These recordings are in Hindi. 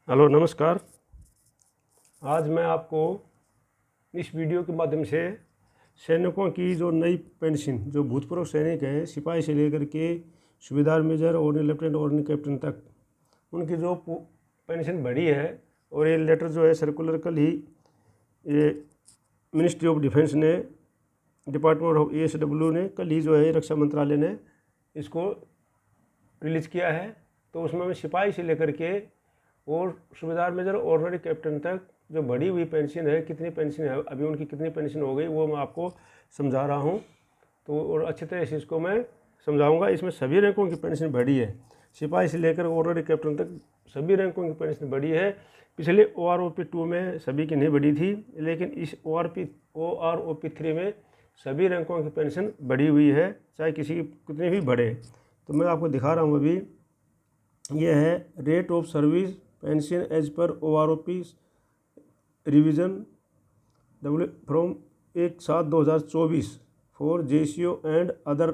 हेलो नमस्कार। आज मैं आपको इस वीडियो के माध्यम से सैनिकों की जो नई पेंशन, जो भूतपूर्व सैनिक हैं, सिपाही से लेकर के सूबेदार, मेजर और लेफ्टिनेंट और कैप्टन तक, उनकी जो पेंशन बढ़ी है। और ये लेटर जो है सर्कुलर कल ही ये मिनिस्ट्री ऑफ डिफेंस ने, डिपार्टमेंट ऑफ ASW ने कल ही जो है रक्षा मंत्रालय ने इसको रिलीज़ किया है। तो उसमें मैं सिपाही से लेकर के और सूबेदार, मेजर, ऑर्डिनरी कैप्टन तक जो बढ़ी हुई पेंशन है, कितनी पेंशन है, अभी उनकी कितनी पेंशन हो गई, वो मैं आपको समझा रहा हूँ। तो और अच्छी तरह से इसको मैं समझाऊंगा। इसमें सभी रैंकों की पेंशन बढ़ी है, सिपाही से लेकर ऑर्डिनरी कैप्टन तक सभी रैंकों की पेंशन बढ़ी है। पिछले OROP 2 में सभी की नहीं बढ़ी थी, लेकिन इस OROP 3 में सभी रैंकों की पेंशन बढ़ी हुई है, चाहे किसी की कितनी भी बढ़े। तो मैं आपको दिखा रहा हूँ। अभी यह है rate of service pension as per OROP revision from 1/7/2024 for JCO and other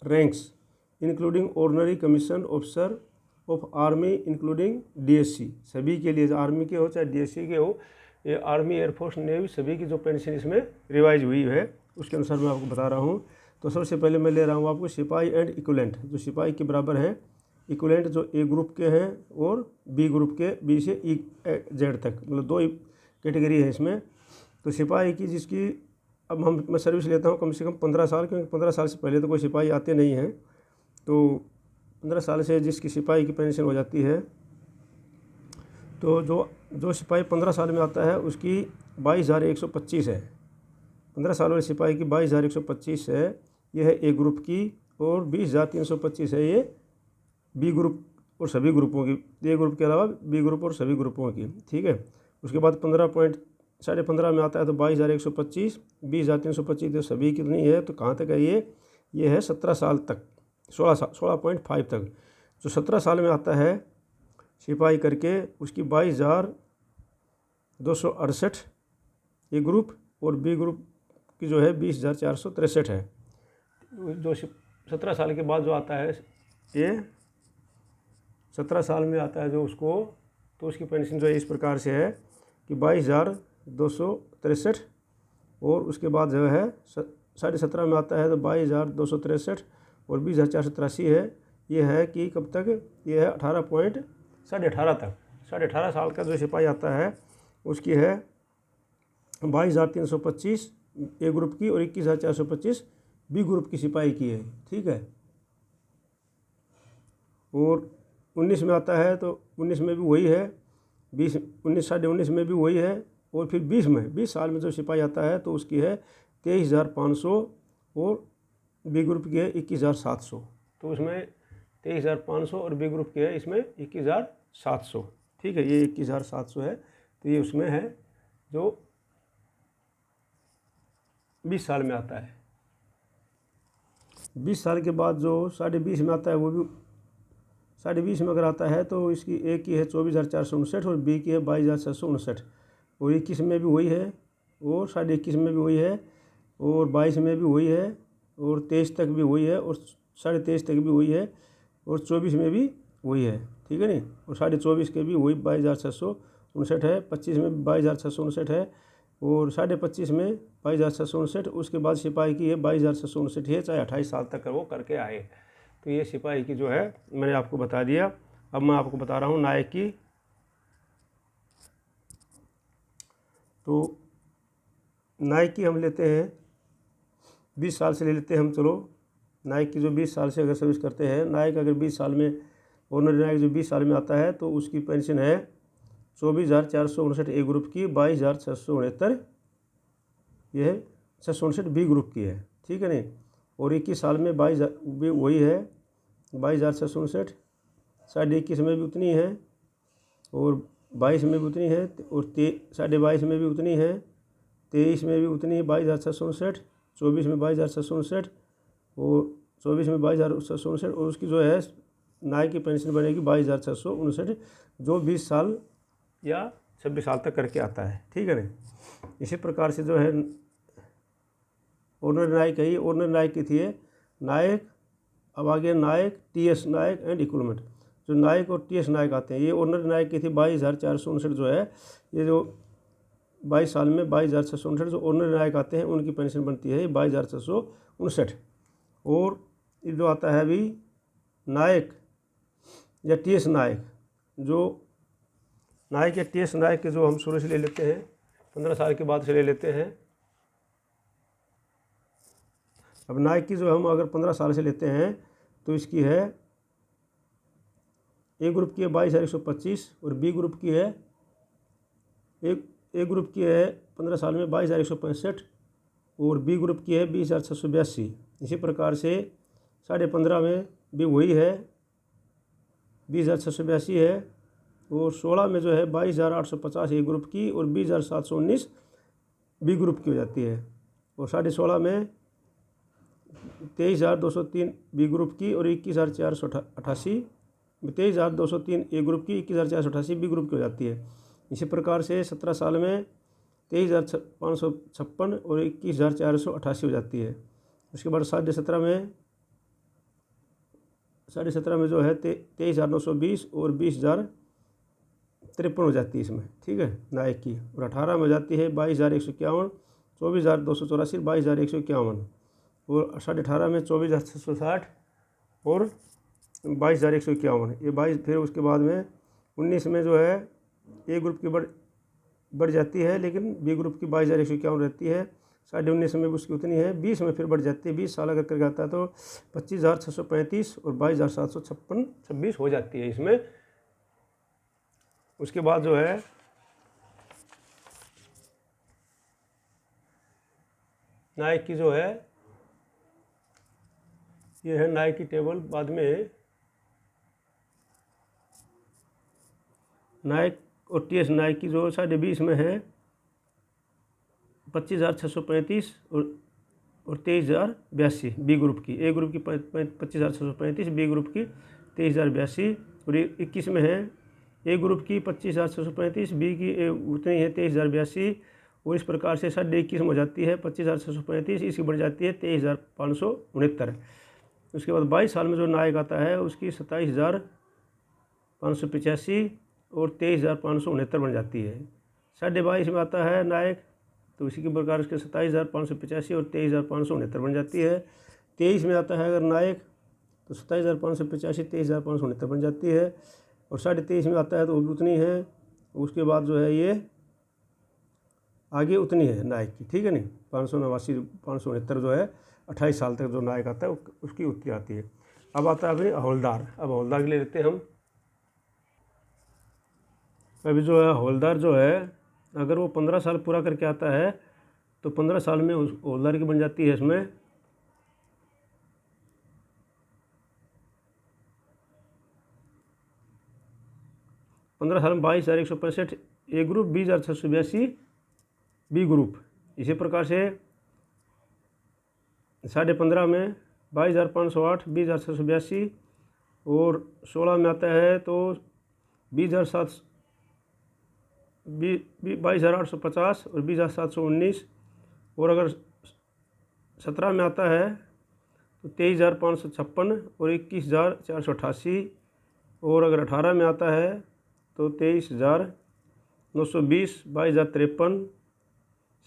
ranks including ordinary commission officer of army including DSC। सभी के लिए, आर्मी के हो चाहे DSC के हो, ये आर्मी, एयरफोर्स, नेवी, सभी की जो पेंशन इसमें रिवाइज हुई है, उसके अनुसार मैं आपको बता रहा हूँ। तो सबसे पहले मैं ले रहा हूँ आपको सिपाही एंड इक्विवेलेंट, जो सिपाही के बराबर हैं। इक्विवेलेंट जो A ग्रुप के हैं और B ग्रुप के, B से Z तक, मतलब दो कैटेगरी है इसमें। तो सिपाही की जिसकी अब मैं सर्विस लेता हूँ कम से कम 15 साल, क्योंकि 15 साल से पहले तो कोई सिपाही आते नहीं हैं। तो 15 साल से जिसकी सिपाही की पेंशन हो जाती है, तो जो सिपाही 15 साल में आता है उसकी 22,125 है। 15 साल वाले सिपाही की 22,125 है, यह है A ग्रुप की। और 20,325 है ये B ग्रुप और सभी ग्रुपों की, A ग्रुप के अलावा B ग्रुप और सभी ग्रुपों की, ठीक है। उसके बाद 15.15 में आता है तो 22,125, 20,325 तो सभी कितनी है, तो कहाँ तक है ये है 17 साल तक, 16.5 तक। जो 17 साल में आता है सिपाही करके, उसकी 22,268 A ग्रुप, और B ग्रुप की जो है 20,463 है। जो 17 साल के बाद जो आता है, ये 17 साल में आता है जो उसको, तो उसकी पेंशन जो है इस प्रकार से है कि 22,263, और उसके बाद जो है 17.5 में आता है तो 22,263 और 20,483 है। ये है कि कब तक, ये है 18.18 तक। 18.5 साल का जो सिपाही आता है उसकी है 22,325 A ग्रुप की और 21,425 B ग्रुप की सिपाही की है, ठीक है। और 19 में आता है तो 19 में भी वही है, 19 में भी वही है। और फिर 20 साल में जो सिपाही आता है तो उसकी है 23,500 और B ग्रुप की है 21,700। तो उसमें 23,500 और B ग्रुप की है इसमें 21,700, ठीक है। ये 21,700 है, तो ये उसमें है जो 20 साल में आता है। 20 साल के बाद जो 20.5 में आता है, वो भी 20.5 में अगर आता है तो इसकी A की है 24,459 और B की है 22,659। और 21 में भी वही है, और 21.5 में भी वही है, और 22 में भी वही है, और 23 तक भी वही है, और 23.5 तक भी वही है, और 24 में भी वही है, ठीक है नहीं। और 24.5 के भी वही 22,659 है। 25 में भी 22,659 है, और 25.5 में 22,659। उसके बाद सिपाही की है 22,659 है, चाहे 28 साल तक वो करके आए। तो ये सिपाही की जो है मैंने आपको बता दिया। अब मैं आपको बता रहा हूँ नायक की। तो नायक की हम लेते हैं 20 साल से ले लेते हैं हम, चलो। नायक की जो 20 साल से अगर सर्विस करते हैं, नायक अगर 20 साल में, ऑनरी नायक जो 20 साल में आता है तो उसकी पेंशन है 24,459 A ग्रुप की, 22,669 ये है 669 B ग्रुप की है, ठीक है नहीं। और 21 साल में 22 वही है 22,669, 21.5 में भी उतनी है, और 22 में भी उतनी है, और 22.5 में भी उतनी है, 23 में भी उतनी है 22,669, 24 में 22,669, और 24 में 22,669। और उसकी जो है नायक की पेंशन बनेगी 22,659, जो 20 साल या 26 साल तक करके आता है, ठीक है ना। इसी प्रकार से जो है ऑनरी नायक है, ऑनरी नायक की थी नायक। अब आगे नायक, TS नायक एंड इक्विवेलेंट। जो नायक और टीएस नायक आते हैं, ये ऑनर नायक की थी 22,459 जो है, ये जो 22 साल में 22,659 जो ऑनर नायक आते हैं उनकी पेंशन बनती है 22,659। और ये जो आता है अभी नायक या टीएस नायक, जो नायक या टीएस नायक के जो हम शुरू से ले लेते हैं, 15 साल के बाद से ले लेते हैं। अब नायक की जो हम अगर 15 साल से लेते हैं तो इसकी है ए ग्रुप की है 22,125 और बी ग्रुप की है ए ग्रुप की है 15 साल में 22,165 और बी ग्रुप की है 20,682। इसी प्रकार से 15.5 में भी वही है 20,682 है और 16 में जो है 22,850 ए ग्रुप की और 20,719 बी ग्रुप की हो जाती है और 16.5 में 23,203 बी ग्रुप की और 21,488 23,203 ए ग्रुप की 21,488 बी ग्रुप की हो जाती है। इसी प्रकार से 17 साल में 23,556 और 21,488 हो जाती है। उसके बाद 17.5 में जो है 23,920 और 20,053 हो जाती है इसमें, ठीक है, नायक की। और 18 में हो जाती है 22,151, 24,284, 22,151 और 18.5 में 24,660 और 22,151 ये 22। फिर उसके बाद में 19 में जो है ए ग्रुप की बढ़ जाती है, लेकिन बी ग्रुप की 22,151 रहती है। 19.5 में भी उसकी उतनी है। 20 में फिर बढ़ जाती है, 20 साल अगर करके आता है तो 25,635 और 22,756 हो जाती है इसमें। उसके बाद जो है नायक की जो है ये है नायक की टेबल। बाद में नायक और टीएस नायक की जो 20.5 में है 25,635 और 23,082 बी ग्रुप की। ए ग्रुप की 25,635, बी ग्रुप की 23,082 और 21 में है ए ग्रुप की 25,635, बी की उतनी है 23,082 और इस प्रकार से 21 में हो जाती है 25,635, इसकी बढ़ जाती है 23,569। उसके बाद 22 साल में जो नायक आता है उसकी 27,585 और 23,569 बन जाती है। 22.5 में आता है नायक तो इसी के प्रकार उसके 27,585 और 23,569 बन जाती है। 23 में आता है अगर नायक तो 27,585, 23,569 बन जाती है और 23.5 में आता है तो वो भी उतनी है। उसके बाद जो है ये आगे उतनी है नायक की, ठीक है नहीं, 589, 569 जो है 28 साल तक जो नायक आता है उसकी उतनी आती है। अब आता है अभी हवलदार। अब हवलदार के लिए लेते हैं हम। अभी जो है हवलदार जो है अगर वो 15 साल पूरा करके आता है तो 15 साल में उस हवलदार की बन जाती है इसमें 15 साल में 22,165 ए ग्रुप, 20,682 बी ग्रुप। इसी प्रकार से 15.5 में 22,508, 20,682 और 16 में आता है तो 22,850 और 20,719 और अगर 17 में आता है तो 23,556 और 21,488 और अगर 18 में आता है तो 23,920, 22,053,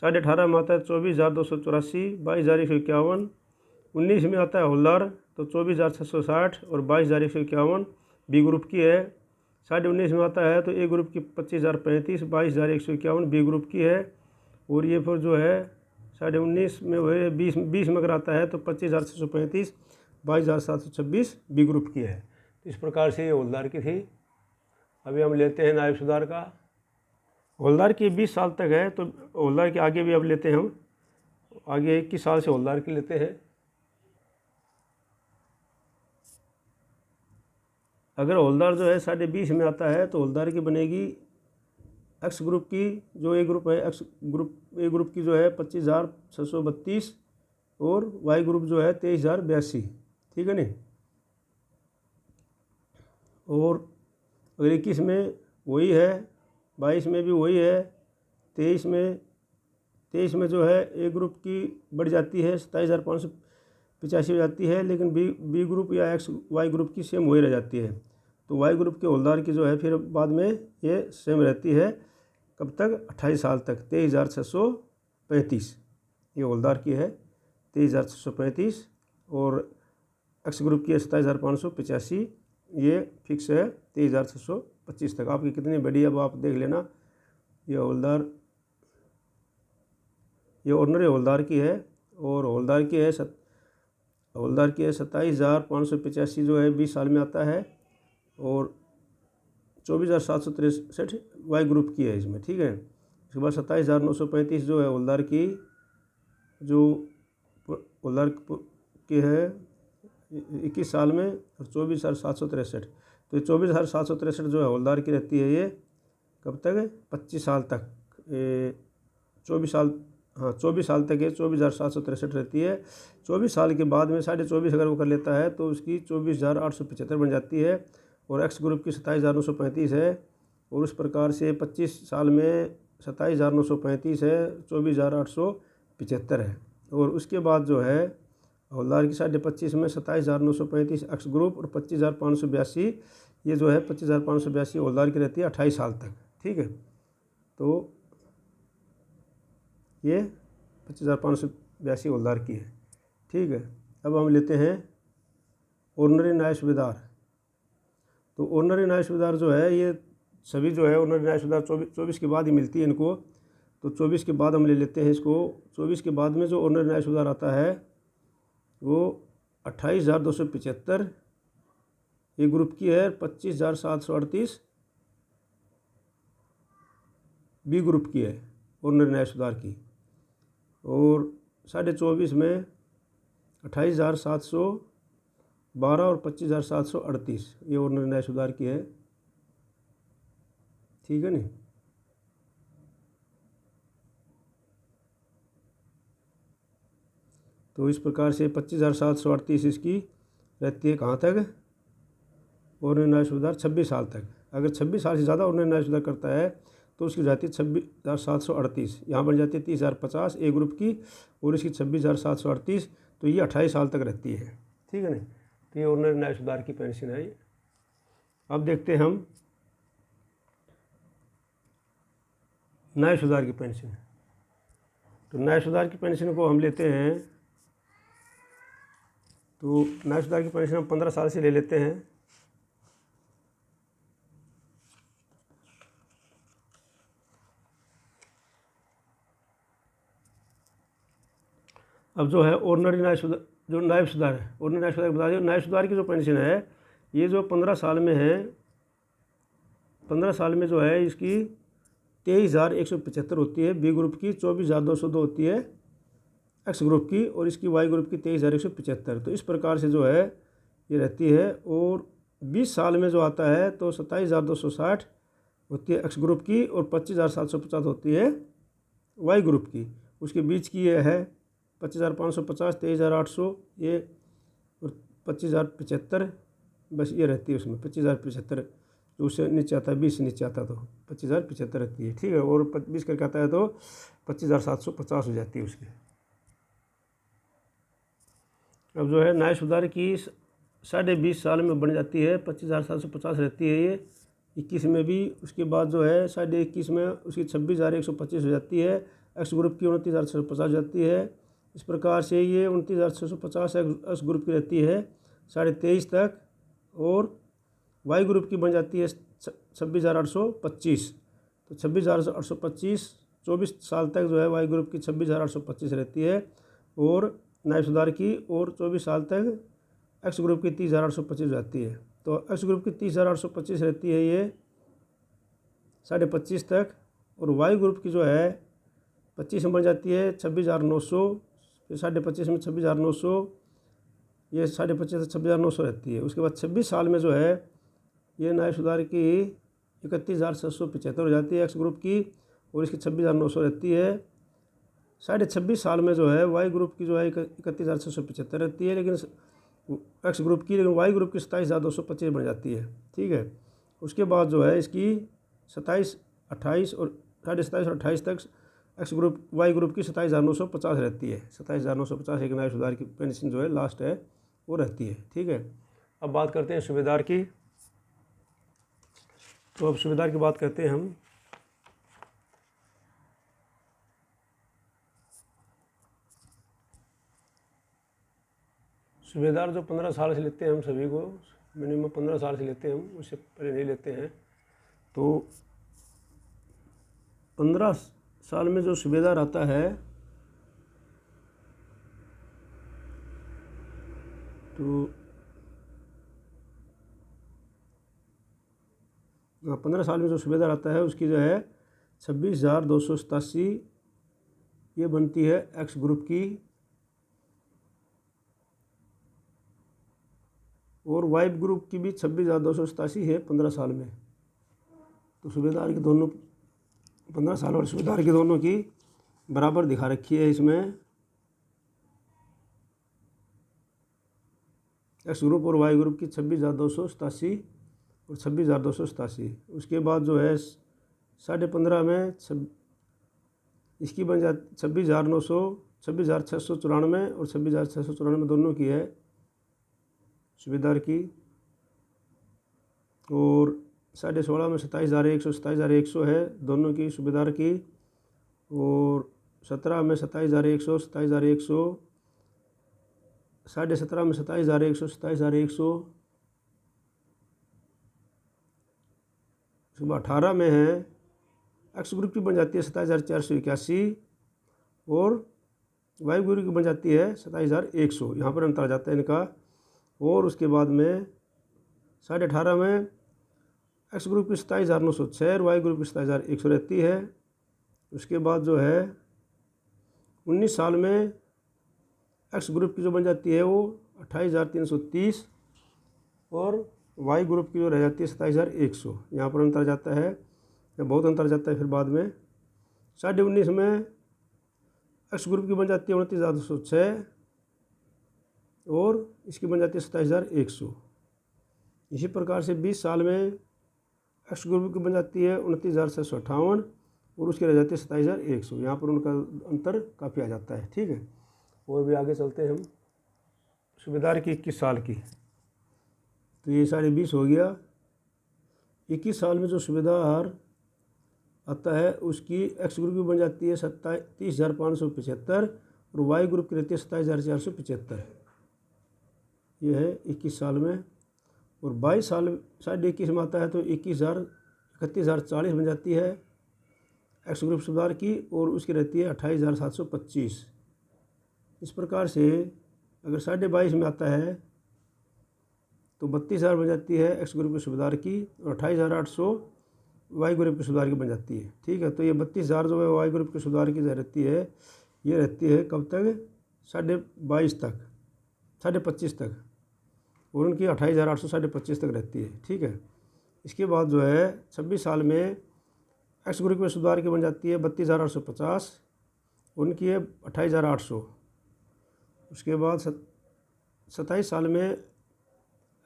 18.5 में आता है 24,284, 22,151, 19 में आता है हवलदार तो 24,660 और 22,151 बी ग्रुप की है। 19.5 में आता है तो ए ग्रुप की 25,035, 22,151 बी ग्रुप की है और ये फिर जो है 19.5 में वह 20 में अगर आता है तो 25,635, 22,726 बी ग्रुप की है। तो इस प्रकार से ये हवलदार की थी। अभी हम लेते हैं नायब सुधार का। हवलदार की 20 साल तक है तो हवलदार के आगे भी अब लेते हैं हम। आगे 21 साल से हवलदार की लेते हैं। अगर हवलदार जो है 20.5 में आता है तो हवलदार की बनेगी एक्स ग्रुप की, जो ए ग्रुप है एक्स ग्रुप, ए ग्रुप की जो है 25,632 और वाई ग्रुप जो है 23,082, ठीक है नहीं। और अगर 21 में वही है, 22 में भी वही है, 23 में जो है ए ग्रुप की बढ़ जाती है 27,585 हो जाती है, लेकिन बी ग्रुप या एक्स वाई ग्रुप की सेम वही रह जाती है। तो वाई ग्रुप के हवलदार की जो है फिर बाद में ये सेम रहती है, कब तक, 28 साल तक, 23,635 ये हवलदार की है, 23,635। और एक्स ग्रुप की है 27,585, ये फिक्स है 23,625 तक। आपकी कितनी बड़ी है अब आप देख लेना। ये हवलदार, ये ऑर्डिनरी हवलदार की है, और हवलदार की है 27,585 जो है 20 साल में आता है, और 24,763 वाई ग्रुप की है इसमें, ठीक है। उसके बाद 27,935 जो है हवलदार की, जो हवलदार की है 21 साल में, और 24,763, तो ये 24,763 जो है हवलदार की रहती है, ये कब तक, 25 साल तक, 24 साल, हाँ 24 साल तक ये 24,763 रहती है। 24 साल के बाद में 24.5 अगर वो कर लेता है तो उसकी 24,875 बन जाती है, और एक्स ग्रुप की 27,935 है, और उस प्रकार से 25 साल में 27,935 है, 24,875 है। और उसके बाद जो है हवलदार की 25.5 में 27,935 एक्स ग्रुप, और 25,582 ये जो है 25,582 हवलदार की रहती है 28 साल तक, ठीक है। तो ये 25,582 हवलदार की है, ठीक है। अब हम लेते हैं ऑर्डिनरी न्याय सुबेदार। तो ऑर्डिनरी न्याय सुबेदार जो है ये सभी जो है ऑर्डिनरी न्याय सुबेदार 24 के बाद ही मिलती है इनको, तो 24 के बाद हम ले लेते हैं इसको। 24 के बाद में जो ऑर्डिनरी न्याय सुबेदार आता है वो 28,275 ये ग्रुप की है, 25,738 बी ग्रुप की है ऑर्डिनरी न्याय सुधार की, और 24.5 में 28,712 और 25,738 ये ऑर्डिनरी न्याय सुधार की है, ठीक है नहीं। तो इस प्रकार से 25,738 इसकी रहती है कहाँ तक, ऑर्डिनरी न्याय सुधार 26 साल तक। अगर 26 साल से ज़्यादा ऑर्डिनरी न्याय सुधार करता है तो उसकी जाती है 26,738, यहाँ बन जाती है 30,050 ए ग्रुप की, और इसकी 26,738, तो ये 28 साल तक रहती है, ठीक है नहीं। तो ये ऑर्डिनरी न्याय सुधार की पेंशन है। अब देखते हैं हम न्याय सुधार की पेंशन। तो न्याय सुधार की पेंशन को हम लेते हैं, तो न्याय सुधार की पेंशन हम 15 साल से ले लेते हैं। अब जो है ऑर्डिनरी न्याय सुधार, जो न्याय सुधार है, ऑर्डिनरी न्याय सुधार बता दिया। न्याय सुधार की जो पेंशन है ये जो 15 साल में है, 15 साल में जो है इसकी 23,175 होती है बी ग्रुप की, 24,202 होती है एक्स ग्रुप की, और इसकी वाई ग्रुप की 23,175। तो इस प्रकार से जो है ये रहती है। और 20 साल में जो आता है तो 27,260 होती है एक्स ग्रुप की, और 25,750 होती है वाई ग्रुप की। उसके बीच की ये है 25,550, 23,800 ये, और 25,075 बस ये रहती है उसमें, 25,075 जो उससे नीचे आता है, 20 से नीचे आता है तो 25,075 रहती है, ठीक है। और 20 करके आता है तो 25,750 हो जाती है उसकी। अब जो है न्याय सुधार की 20.5 साल में बन जाती है, 25,750 रहती है ये 21 में भी। उसके बाद जो है 21.5 में उसकी 26,125 हो जाती है, एक्स ग्रुप की 29,650 हो जाती है। इस प्रकार से ये 29,650 एक्स ग्रुप की रहती है 23.5 तक, और वाई ग्रुप की बन जाती है 26,825। तो 26,825 24 साल तक जो है वाई ग्रुप की 26,825 रहती है, और न्याय सुधार की, और 24 साल तक एक्स ग्रुप की 30,825 जाती है। तो एक्स ग्रुप की 30,825 रहती है ये 25.5 तक, और वाई ग्रुप की जो है 25 में बन जाती है 26,900, फिर 25.5 में 26,900, ये 25.5 से 26,900 रहती है। उसके बाद 26 साल में जो है ये न्याय सुधार की 31,675 हो जाती है एक्स ग्रुप की, और इसकी 26,900 रहती है। 26.5 साल में जो है वाई ग्रुप की जो है 31,675 रहती है, लेकिन एक्स ग्रुप की, लेकिन वाई ग्रुप की 27,225 बन जाती है, ठीक है। उसके बाद जो है इसकी 27, 28 और 27.5 और 28 तक एक्स ग्रुप वाई ग्रुप की 27,950 रहती है। 27,950 एक न्याय सुधार की पेंशन जो है लास्ट है वो रहती है, ठीक है। अब बात करते हैं सूबेदार की। तो अब सूबेदार की बात करते हैं हम। सूबेदार जो 15 साल से लेते हैं, हम सभी को मिनिमम 15 साल से लेते हैं हम, उससे पहले नहीं लेते हैं। तो 15 साल में जो सूबेदार आता है तो 15 साल में जो सूबेदार आता है उसकी जो है 26,287 ये बनती है एक्स ग्रुप की, और वाई ग्रुप की भी 26,287 है 15 साल में। तो सूबेदार की दोनों 15 साल और सूबेदार की दोनों की बराबर दिखा रखी है इसमें, एक्स ग्रुप और वाई ग्रुप की 26,287 और 26,287। उसके बाद जो है 15.5 में इसकी बन जाती 26,900, 26,694 और 26,694 दोनों की है सूबेदार की। और 16.5 में 27,100, 27,100 है दोनों की सूबेदार की। और 17 में 27,100, 27,100, 17.5 में 27,100, 27,100। उसके बाद 18 में है एक्स ग्रुप की बन जाती है 27,481 और वाई ग्रुप की बन जाती है 27,100। यहाँ पर अंतर आ जाता है इनका। और उसके बाद में 18.5 में एक्स ग्रुप की 27,906 और वाई ग्रुप की 27,100 रहती है। उसके बाद जो है 19 साल में एक्स ग्रुप की जो बन जाती है वो 28,330 और वाई ग्रुप की जो रह जाती है 27,100। यहाँ पर अंतर जाता है, या बहुत अंतर जाता है। फिर बाद में 19.5 में एक्स ग्रुप की बन जाती है 29,206 और इसकी बन जाती है 27,100। इसी प्रकार से 20 साल में एक्स ग्रुप की बन जाती है 29,658 और उसकी रह जाती है 27,100। यहाँ पर उनका अंतर काफ़ी आ जाता है। ठीक है, और भी आगे चलते हैं हम। सूबेदार की 21 साल की, तो ये 20.5 हो गया। 21 साल में जो सूबेदार आता है उसकी एक्स ग्रुप की बन जाती है 30,575 और वाई ग्रुप की रहती है 27,475। ये है 21 साल में। और 22 साल 21.5 में आता है तो 31,40 बन जाती है एक्स ग्रुप सूबेदार की, और उसकी रहती है 28,725। इस प्रकार से अगर 22.5 में आता है तो 32,000 बन जाती है एक्स ग्रुप के सूबेदार की, और 28,800 वाई ग्रुप के सूबेदार की बन जाती है। ठीक है, तो ये 32,000 जो है वाई ग्रुप के सूबेदार की रहती है, ये रहती है कब तक? 22.5 तक, 25.5 तक, और उनकी 28,800 25.5 तक रहती है। ठीक है, इसके बाद जो है 26 साल में एक्स ग्रुप के सूबेदार की बन जाती है 32,850, उनकी है 28,800। उसके बाद 27 साल में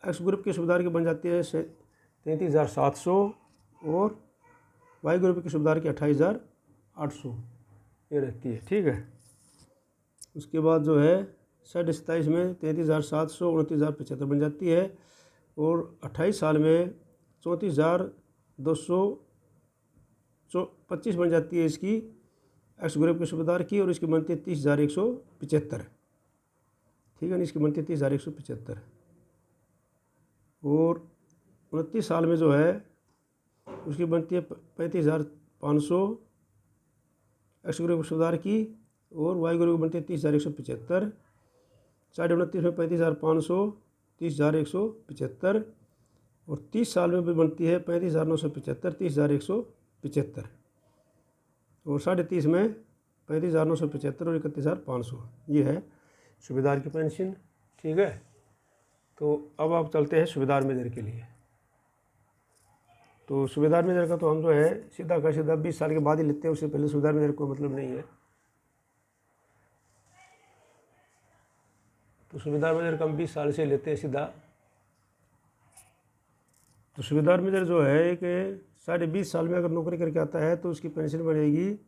एक्स ग्रुप के सूबेदार की बन जाती है 33,700 और वाई ग्रुप के सूबेदार की 28,800 ये रहती है। ठीक है, उसके बाद जो है 27 में 33,700, 29,075 बन जाती है, और 28 साल में 34,225 बन जाती है इसकी एक्स ग्रुप के सूबेदार की, और इसकी बनती है 30,175। ठीक है ना, इसकी बनती है 30,175। और 29 साल में जो है उसकी बनती है 35,500 एक्स ग्रुप के सूबेदार की, और वाई ग्रुप की बनती है 30,175। 29 में 35,500, 30,175, और 30 साल में भी बनती है 35,975, 30,175, और 30.5 में 35,975 और 31,500 ये है सूबेदार की पेंशन। ठीक है, तो अब आप चलते हैं सूबेदार मेजर के लिए। तो सूबेदार मेजर का तो हम जो है सीधा का सीधा 20 साल के बाद ही लेते हैं, उससे पहले सूबेदार मेजर कोई मतलब नहीं है। तो सूबेदार मेजर का हम 20 साल से लेते हैं सीधा। तो सूबेदार मेजर जो है कि 20.5 साल में अगर नौकरी करके आता है तो उसकी पेंशन बढ़ेगी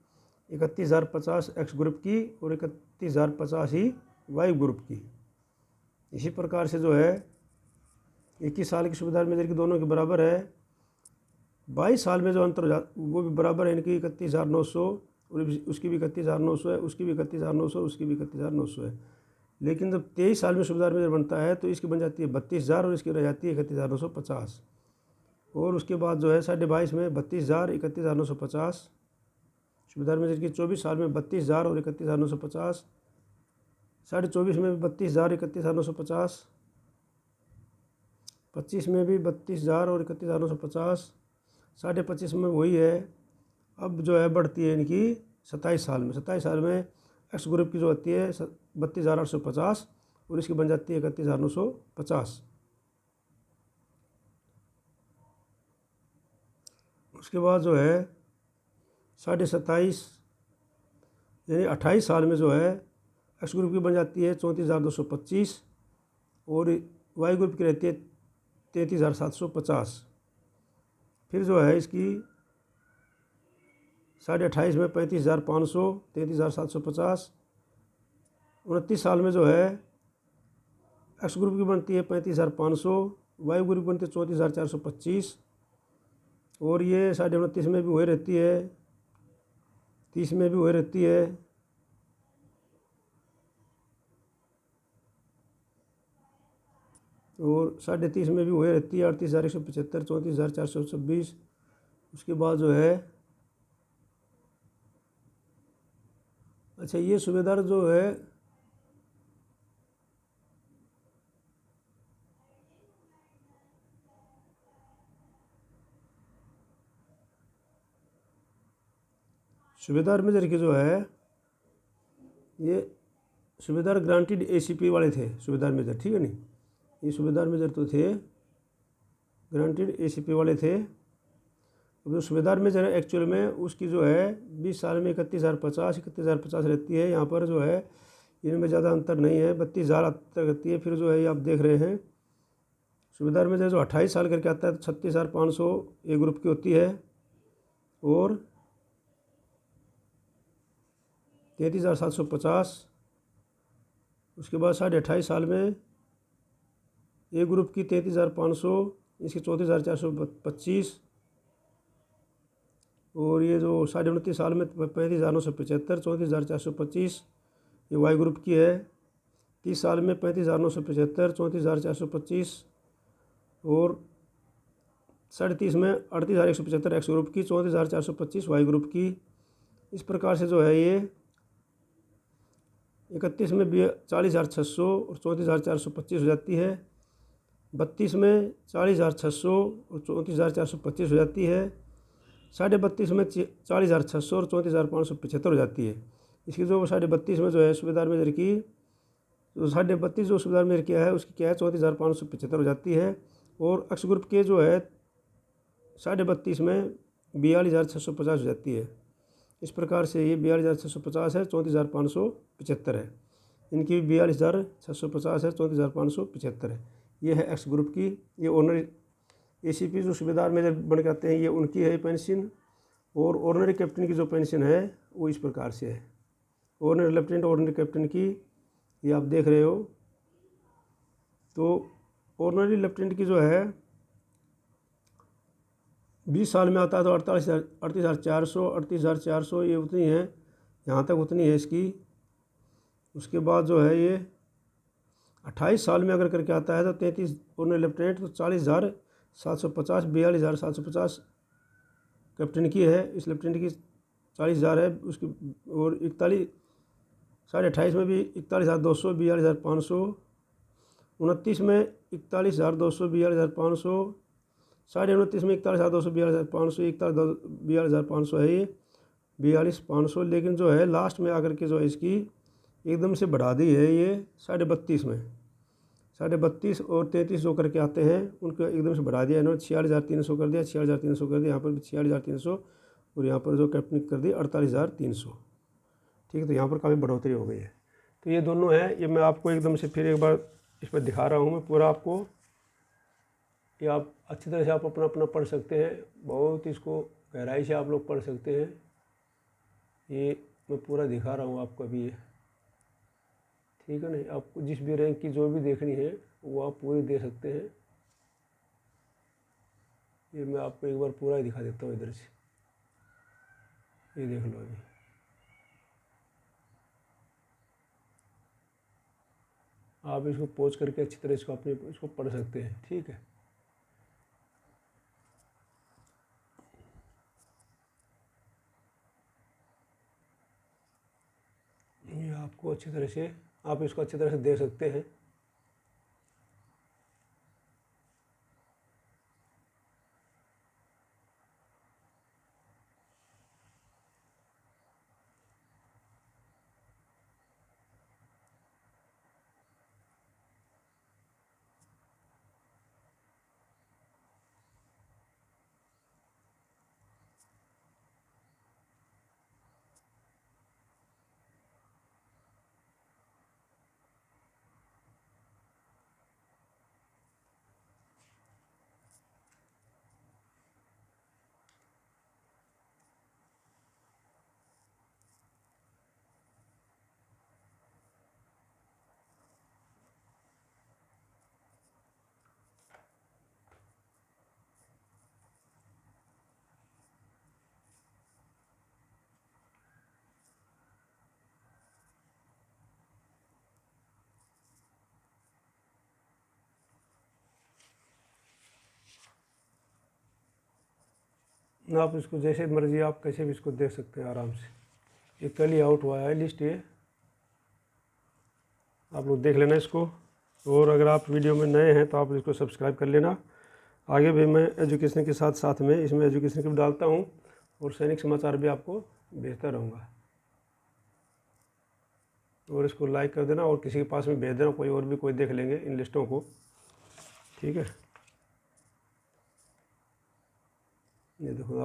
31,050 एक्स ग्रुप की और 31,050 ही वाई ग्रुप की। इसी प्रकार से जो है 21 साल की सूबेदार मेजर की दोनों के बराबर है 22 साल में जो अंतर वो भी बराबर है, इनकी 31,900 और उसकी भी 31,900 है, उसकी भी 31,900 और उसकी भी 31,900 है। लेकिन जब 23 साल में सुबेदार मेजर बनता है तो इसकी बन जाती है 32,000 और इसकी रह जाती है 31,950। और उसके बाद जो है 22.5 में 32,000 31,950, सुबेदार मेजर की 24 साल में 32,000 और 31,950, 24.5 में भी 32,000 31,950, 25 में भी 32,000 और 31,950, 25.5 में वही है। अब जो है बढ़ती है इनकी 27 साल में। 27 साल में एक्स ग्रुप की जो होती है 32,850 और इसकी बन जाती है 31,950। उसके बाद जो है 27.5 यानी 28 साल में जो है एक्स ग्रुप की बन जाती है 34,225 और वाई ग्रुप की रहती है 33,750। फिर जो है इसकी 28.5 में 35,500 33,750। 29 साल में जो है एक्स ग्रुप की बनती है 35,500, वाई ग्रुप की बनती है 34,425 और ये 29.5 में भी वही रहती है, 30 में भी वही रहती है और 30.5 में भी वही रहती है 38,175 34,426। उसके बाद जो है अच्छा ये सुबेदार जो है सुबेदार मेजर की जो है ये सुबेदार ग्रांटेड एसीपी वाले थे सुबेदार मेजर, ठीक है नहीं, ये सुबेदार मेजर तो थे ग्रांटेड एसीपी वाले थे। अब जो सुबेदार मेजर है एक्चुअल में उसकी जो है 20 साल में 31,050 31,050 रहती है। यहाँ पर जो है इनमें ज़्यादा अंतर नहीं है, 32,000 तक रहती है। फिर जो है ये आप देख रहे हैं सुबेदार मेजर जो 28 साल करके आता है तो 36,500 ए ग्रुप की होती है और 33,750। उसके बाद 28.5 साल में ए ग्रुप की 33,500, इसकी 34,425 और ये जो 29.5 साल में 35,975 34,425 ये वाई ग्रुप की है। 30 साल में 35,975 34,425 और 30.5 में 38,175 एक्स ग्रुप की 34,425 वाई ग्रुप की। इस प्रकार से जो है ये 31 में 40,600 और 34,425 हो जाती है। 32 में 40,600 और 34,425 हो जाती है। 32.5 में 40,600 और 34,575 हो जाती है। इसकी जो 32.5 में जो है सुबेदार मेजर की जो 32.5 जो सुबेदार मेजर किया है उसकी क्या है 34,575 हो जाती है। और एक्स ग्रुप के जो है 32.5 में 42,650 हो जाती है। इस प्रकार से ये 42,650 है 34,575 है, इनकी 42,650 है 34,575 है। ये है एक्स ग्रुप की। ये ऑनरी एसीपी जो सूबेदार मेजर बन के आते हैं ये उनकी है पेंशन। और ऑर्डिनरी कैप्टन की जो पेंशन है वो इस प्रकार से है। ऑर्डिनरी लेफ्टिनेंट ऑर्डिनरी कैप्टन की ये आप देख रहे हो। तो ऑर्डिनरी लेफ्टिनेंट की जो है 20 साल में आता है तो 38,400 38,400 ये उतनी है, यहाँ तक उतनी है इसकी। उसके बाद जो है ये 28 साल में अगर करके आता है तो 33 ऑर्डिनरी लेफ्टिनेंट तो 40,750 42,750 कैप्टन की है। इस लेफ्टिनेंट की 40,000 है उसकी। और 28 में भी 41,200 42,500। 29 में 41,200 42,500। 29.5 में 41,200 42,500 42,500 है ये 42,500। लेकिन जो है लास्ट में आकर के जो है इसकी एकदम से बढ़ा दी है ये 32.5 में 32.5 और 33 जो करके आते हैं उनको एकदम से बढ़ा दिया इन्होंने 46,300 कर दिया 46,300 कर दिया। यहाँ पर भी 46,300 और यहाँ पर जो कैप्टन कर दी 48,300। ठीक है, तो यहाँ पर काफ़ी बढ़ोतरी हो गई है। तो ये दोनों हैं, ये मैं आपको एकदम से फिर एक बार इस पर दिखा रहा हूँ मैं पूरा आपको। ये आप अच्छी तरह से आप अपना अपना पढ़ सकते हैं, बहुत इसको गहराई से आप लोग पढ़ सकते हैं। ये मैं पूरा दिखा रहा हूँ आपको अभी ये, ठीक है नहीं। आपको जिस भी रैंक की जो भी देखनी है वो आप पूरी दे सकते हैं। ये मैं आपको एक बार पूरा ही दिखा देता हूँ इधर से, ये देख लो अभी। आप इसको पॉज करके अच्छी तरह इसको पढ़ सकते हैं, ठीक है। ये आपको अच्छी तरह से, आप इसको अच्छी तरह से देख सकते हैं। आप इसको जैसे मर्जी आप कैसे भी इसको देख सकते हैं आराम से। ये कल ही आउट हुआ है लिस्ट, ये आप लोग देख लेना इसको। और अगर आप वीडियो में नए हैं तो आप इसको सब्सक्राइब कर लेना। आगे भी मैं एजुकेशन के साथ साथ में इसमें एजुकेशन की भी डालता हूँ और सैनिक समाचार भी आपको भेजता रहूँगा। और इसको लाइक कर देना और किसी के पास में भेज देना, कोई और भी कोई देख लेंगे इन लिस्टों को, ठीक है। ये देखो